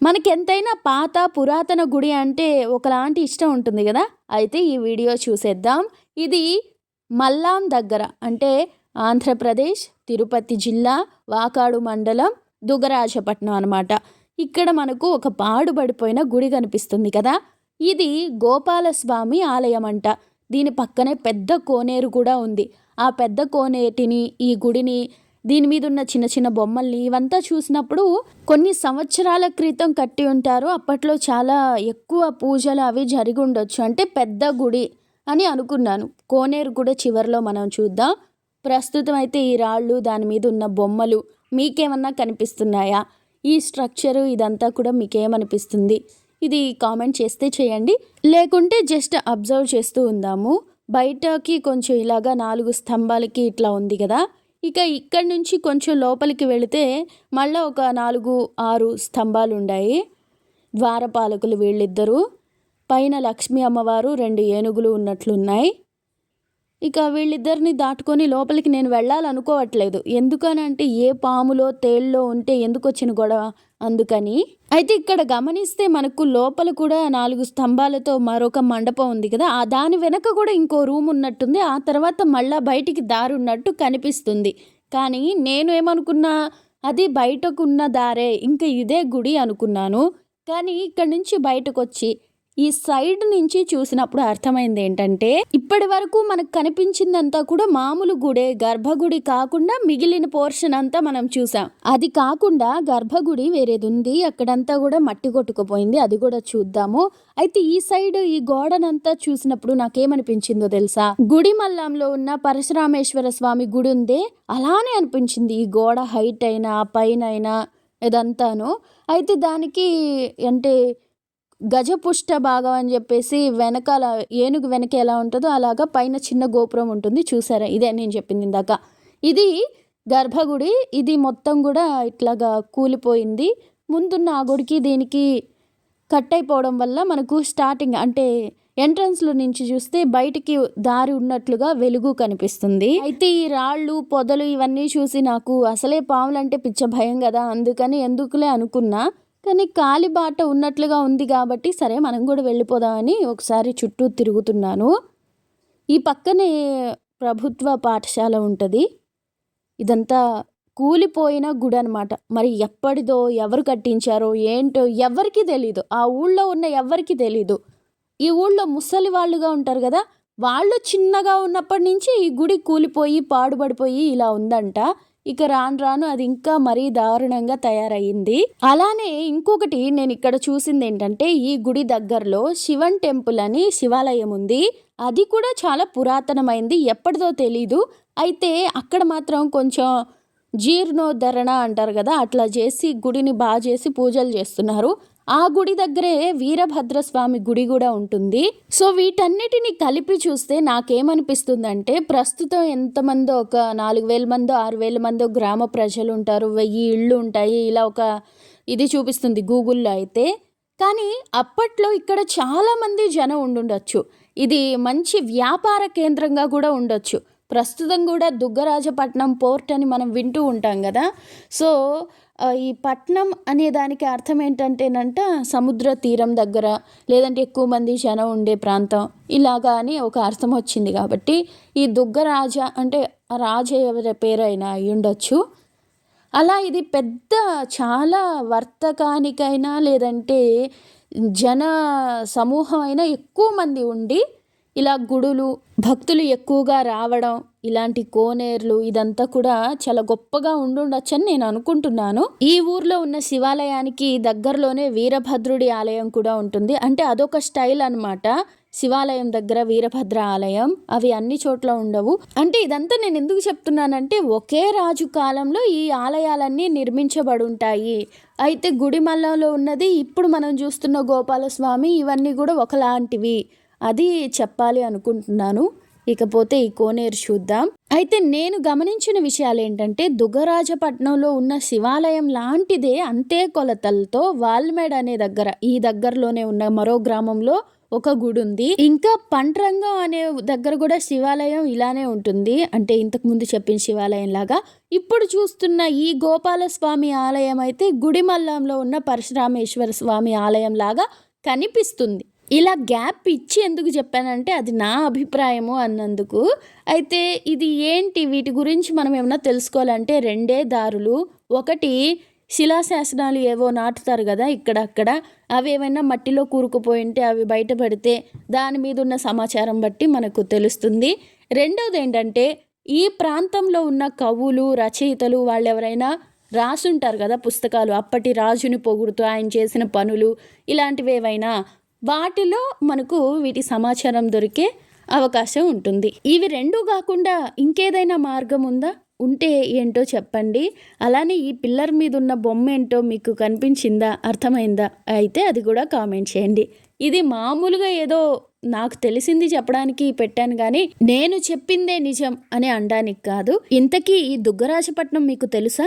మనకెంతైనా పాత పురాతన గుడి అంటే ఒకలాంటి ఇష్టం ఉంటుంది గదా! అయితే ఈ వీడియో చూసేద్దాం. ఇది మల్లాం దగ్గర అంటే ఆంధ్రప్రదేశ్, తిరుపతి జిల్లా, వాకాడు మండలం, దుగ్గరాజపట్నం అనమాట. ఇక్కడ మనకు ఒక పాడుబడిపోయిన గుడి కనిపిస్తుంది కదా! ఇది గోపాలస్వామి ఆలయం అంట. దీని పక్కనే పెద్ద కోనేరు కూడా ఉంది. ఆ పెద్ద కోనేటిని, ఈ గుడిని, దీని మీద ఉన్న చిన్న చిన్న బొమ్మల్ని ఇవంతా చూసినప్పుడు కొన్ని సంవత్సరాల క్రితం కట్టి ఉంటారు. అప్పట్లో చాలా ఎక్కువ పూజలు అవి జరిగి ఉండొచ్చు. అంటే పెద్ద గుడి అని అనుకున్నాను. కోనేరు కూడా చివరిలో మనం చూద్దాం. ప్రస్తుతం అయితే ఈ రాళ్ళు, దాని మీద ఉన్న బొమ్మలు మీకేమన్నా కనిపిస్తున్నాయా? ఈ స్ట్రక్చరు ఇదంతా కూడా మీకేమనిపిస్తుంది? ఇది కామెంట్ చేస్తే చేయండి. లేకుంటే జస్ట్ అబ్జర్వ్ చేస్తూ ఉందాము. బయటకి కొంచెం ఇలాగా 4 స్తంభాలకి ఇట్లా ఉంది కదా! ఇక ఇక్కడి నుంచి కొంచెం లోపలికి వెళితే మళ్ళీ ఒక 4, 6 స్తంభాలు ఉన్నాయి. ద్వారపాలకులు వీళ్ళిద్దరూ. పైన లక్ష్మీ అమ్మవారు, 2 ఏనుగులు ఉన్నట్లున్నాయి. ఇక వీళ్ళిద్దరిని దాటుకొని లోపలికి నేను వెళ్ళాలనుకోవట్లేదు. ఎందుకనంటే ఏ పాములో తేళ్ళో ఉంటే ఎందుకు వచ్చిన గొడవ, అందుకని. అయితే ఇక్కడ గమనిస్తే మనకు లోపల కూడా 4 స్తంభాలతో మరొక మండపం ఉంది కదా! ఆ దాని వెనక కూడా ఇంకో రూమ్ ఉన్నట్టుంది. ఆ తర్వాత మళ్ళా బయటికి దారి ఉన్నట్టు కనిపిస్తుంది. కానీ నేను ఏమనుకున్నా, అది బయటకున్న దారే, ఇంకా ఇదే గుడి అనుకున్నాను. కానీ ఇక్కడ నుంచి బయటకొచ్చి ఈ సైడ్ నుంచి చూసినప్పుడు అర్థమైంది ఏంటంటే, ఇప్పటి వరకు మనకు కనిపించిందంతా కూడా మామూలు గుడే, గర్భగుడి కాకుండా మిగిలిన పోర్షన్ అంతా మనం చూసాం. అది కాకుండా గర్భగుడి వేరేది ఉంది. అక్కడంతా కూడా మట్టి కొట్టుకుపోయింది. అది కూడా చూద్దాము. అయితే ఈ సైడ్ ఈ గోడనంతా చూసినప్పుడు నాకేమనిపించిందో తెలుసా? గుడి మల్లంలో ఉన్న పరశురామేశ్వర స్వామి గుడి ఉందే, అలానే అనిపించింది. ఈ గోడ హైట్ అయినా, పైన అయినా ఇదంతాను. అయితే దానికి అంటే గజపుష్ట భాగం అని చెప్పేసి వెనకాల ఏనుగు వెనక ఎలా ఉంటుందో అలాగా పైన చిన్న గోపురం ఉంటుంది. చూసారా? ఇదే నేను చెప్పింది ఇందాక. ఇది గర్భగుడి. ఇది మొత్తం కూడా ఇట్లాగా కూలిపోయింది. ముందున్న ఆ గుడికి దీనికి కట్ అయిపోవడం వల్ల మనకు స్టార్టింగ్ అంటే ఎంట్రన్స్లో నుంచి చూస్తే బయటికి దారి ఉన్నట్లుగా వెలుగు కనిపిస్తుంది. అయితే ఈ రాళ్ళు, పొదలు ఇవన్నీ చూసి నాకు అసలే పాములంటే పిచ్చ భయం కదా, అందుకని ఎందుకులే అనుకున్నా. కానీ కాలిబాట ఉన్నట్లుగా ఉంది కాబట్టి సరే మనం కూడా వెళ్ళిపోదామని ఒకసారి చుట్టూ తిరుగుతున్నాను. ఈ పక్కనే ప్రభుత్వ పాఠశాల ఉంటుంది. ఇదంతా కూలిపోయిన గుడి అనమాట. మరి ఎప్పటిదో, ఎవరు కట్టించారో ఏంటో ఎవరికి తెలీదు. ఆ ఊళ్ళో ఉన్న ఎవరికి తెలీదు. ఈ ఊళ్ళో ముసలి వాళ్ళుగా ఉంటారు కదా, వాళ్ళు చిన్నగా ఉన్నప్పటి నుంచి ఈ గుడి కూలిపోయి పాడుబడిపోయి ఇలా ఉందంట. ఇక రాను రాను అది ఇంకా మరీ దారుణంగా తయారయ్యింది. అలానే ఇంకొకటి నేను ఇక్కడ చూసింది ఏంటంటే, ఈ గుడి దగ్గరలో శివన్ టెంపుల్ అని శివాలయం ఉంది. అది కూడా చాలా పురాతనమైంది, ఎప్పటిదో తెలీదు. అయితే అక్కడ మాత్రం కొంచెం జీర్ణోద్ధరణ అంటారు కదా, అట్లా చేసి గుడిని బాగా చేసి పూజలు చేస్తున్నారు. ఆ గుడి దగ్గరే వీరభద్రస్వామి గుడి కూడా ఉంటుంది. సో వీటన్నిటిని కలిపి చూస్తే నాకేమనిపిస్తుందంటే, ప్రస్తుతం ఎంతమందో ఒక 4,000 మందో 6,000 మందో గ్రామ ప్రజలు ఉంటారు, 1000 ఇళ్ళు ఉంటాయి, ఇలా ఒక ఇది చూపిస్తుంది గూగుల్లో అయితే. కానీ అప్పట్లో ఇక్కడ చాలామంది జనం ఉండుండొచ్చు. ఇది మంచి వ్యాపార కేంద్రంగా కూడా ఉండొచ్చు. ప్రస్తుతం కూడా దుగ్గరాజపట్నం పోర్ట్ అని మనం వింటూ ఉంటాం కదా. సో ఈ పట్నం అనే దానికి అర్థం ఏంటంటేనంట, సముద్ర తీరం దగ్గర లేదంటే ఎక్కువ మంది జనం ఉండే ప్రాంతం ఇలాగా అని ఒక అర్థం వచ్చింది. కాబట్టి ఈ దుగ్గరాజ అంటే రాజ ఎవరి పేరైనా అయి ఉండొచ్చు. అలా ఇది పెద్ద చాలా వర్తకానికైనా లేదంటే జన సమూహం అయినా ఎక్కువ మంది ఉండి ఇలా గుడులు, భక్తులు ఎక్కువగా రావడం, ఇలాంటి కోనేర్లు ఇదంతా కూడా చాలా గొప్పగా ఉండుండొచ్చని నేను అనుకుంటున్నాను. ఈ ఊర్లో ఉన్న శివాలయానికి దగ్గరలోనే వీరభద్రుడి ఆలయం కూడా ఉంటుంది. అంటే అదొక స్టైల్ అనమాట. శివాలయం దగ్గర వీరభద్ర ఆలయం, అవి అన్ని చోట్ల ఉండవు. అంటే ఇదంతా నేను ఎందుకు చెప్తున్నానంటే, ఒకే రాజు కాలంలో ఈ ఆలయాలన్నీ నిర్మించబడి ఉంటాయి. అయితే గుడిమల్లంలో ఉన్నది ఇప్పుడు మనం చూస్తున్న గోపాలస్వామి ఇవన్నీ కూడా ఒకలాంటివి, అది చెప్పాలి అనుకుంటున్నాను. ఇకపోతే ఈ కోనేరు చూద్దాం. అయితే నేను గమనించిన విషయాలు ఏంటంటే, దుగ్గరాజపట్నంలో ఉన్న శివాలయం లాంటిదే అంతే కొలతలతో వాల్మేడ్ అనే దగ్గర, ఈ దగ్గరలోనే ఉన్న మరో గ్రామంలో ఒక గుడి ఉంది. ఇంకా పంట్రంగం అనే దగ్గర కూడా శివాలయం ఇలానే ఉంటుంది. అంటే ఇంతకు ముందు చెప్పిన శివాలయం లాగా. ఇప్పుడు చూస్తున్న ఈ గోపాలస్వామి ఆలయం అయితే గుడిమల్లంలో ఉన్న పరశురామేశ్వర స్వామి ఆలయం లాగా కనిపిస్తుంది. ఇలా గ్యాప్ ఇచ్చి ఎందుకు చెప్పానంటే అది నా అభిప్రాయము అన్నందుకు. అయితే ఇది ఏంటి, వీటి గురించి మనం ఏమన్నా తెలుసుకోవాలంటే రెండే దారులు. ఒకటి, శిలాశాసనాలు ఏవో నాటుతారు కదా ఇక్కడక్కడ, అవి ఏమైనా మట్టిలో కూరుకుపోయి ఉంటే అవి బయటపడితే దాని మీద ఉన్న సమాచారం బట్టి మనకు తెలుస్తుంది. రెండవది ఏంటంటే ఈ ప్రాంతంలో ఉన్న కవులు, రచయితలు వాళ్ళు ఎవరైనా రాసుంటారు కదా పుస్తకాలు, అప్పటి రాజుని పొగుడుతూ ఆయన చేసిన పనులు ఇలాంటివి ఏవైనా, వాటిలో మనకు వీటి సమాచారం దొరికే అవకాశం ఉంటుంది. ఇవి రెండు కాకుండా ఇంకేదైనా మార్గం ఉందా? ఉంటే ఏంటో చెప్పండి. అలానే ఈ పిల్లర్ మీద ఉన్న బొమ్మ ఏంటో మీకు కనిపించిందా, అర్థమైందా? అయితే అది కూడా కామెంట్ చేయండి. ఇది మామూలుగా ఏదో నాకు తెలిసింది చెప్పడానికి పెట్టాను కానీ నేను చెప్పిందే నిజం అని అనడానికి కాదు. ఇంతకీ ఈ దుగ్గరాజపట్నం మీకు తెలుసా?